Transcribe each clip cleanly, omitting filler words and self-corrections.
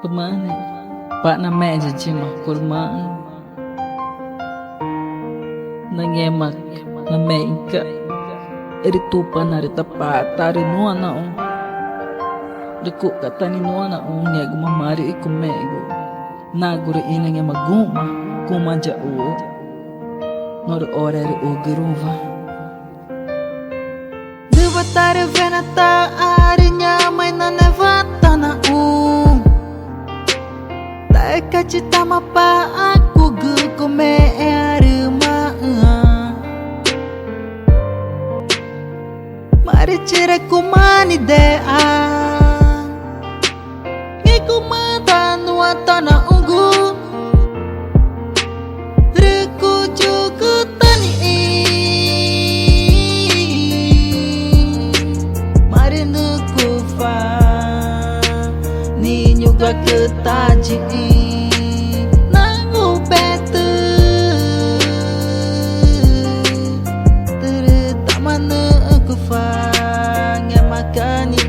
Kemana? Pak na meja cima kurmaan nangemak na meika eri tupa nari tapat tari nuana o deku katani nuana o ngegu mamari iku mego naguri inange maguma kumaja o nor oreri o giruva Dubatare venata arinya mainan nevata na Taeka cita mapa aku gukume arima Mari cire kumani dea Ngiku mata nuata na ungu Riku juga tani Mari nukufa Ni juga ketaji Nangu betu Terutama nukufa Ngemakani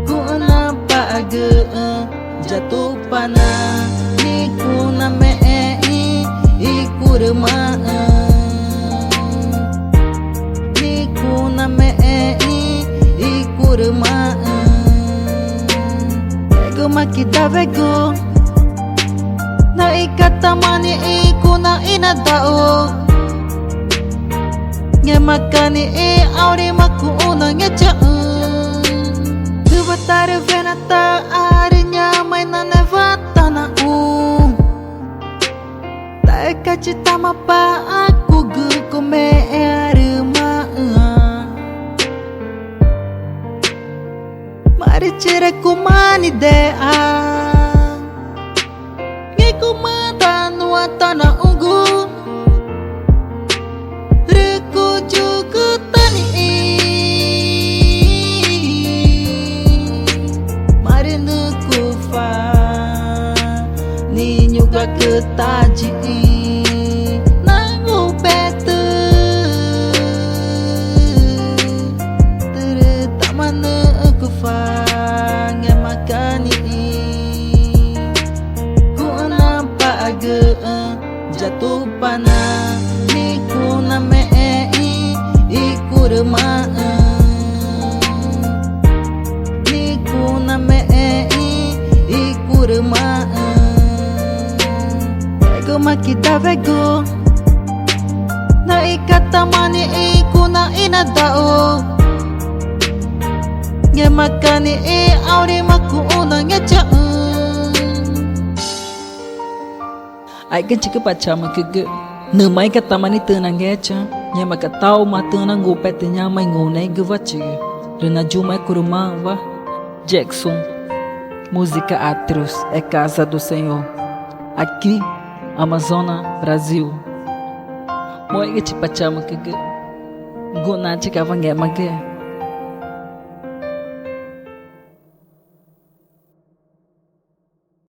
Ku nampak age Jatuh panah Ni ku namee Iku remah Ni ku namee Iku remah Ego makita vego Na ikatamani iku na inadao Nge makani auri maku una nge jaan Dubatare venata arinya mainan nevata na Taeka cita mapa aku gukume arima Mari cire kumani dea Ngiku mata nuata na ungu Riku juga tani Mari nukufa Ni juga ketaji Nangu betu Terutama nukufa Ngemakani Ku nampak age Jatuh panah Ni ku namee Iku remah Ni ku namee Iku remah Ego makita vego Na ikatamani iku na inadao Nge makani auri maku una nge jaan ai kan cika pachama kege nemai katamani tenang gecha nyama katau matena ngopete nyama ngone gevachi rena juma kurumava Jackson música Atrios é casa do Senhor aqui Amazônia Brasil moi que pachama kege guna chika vange mage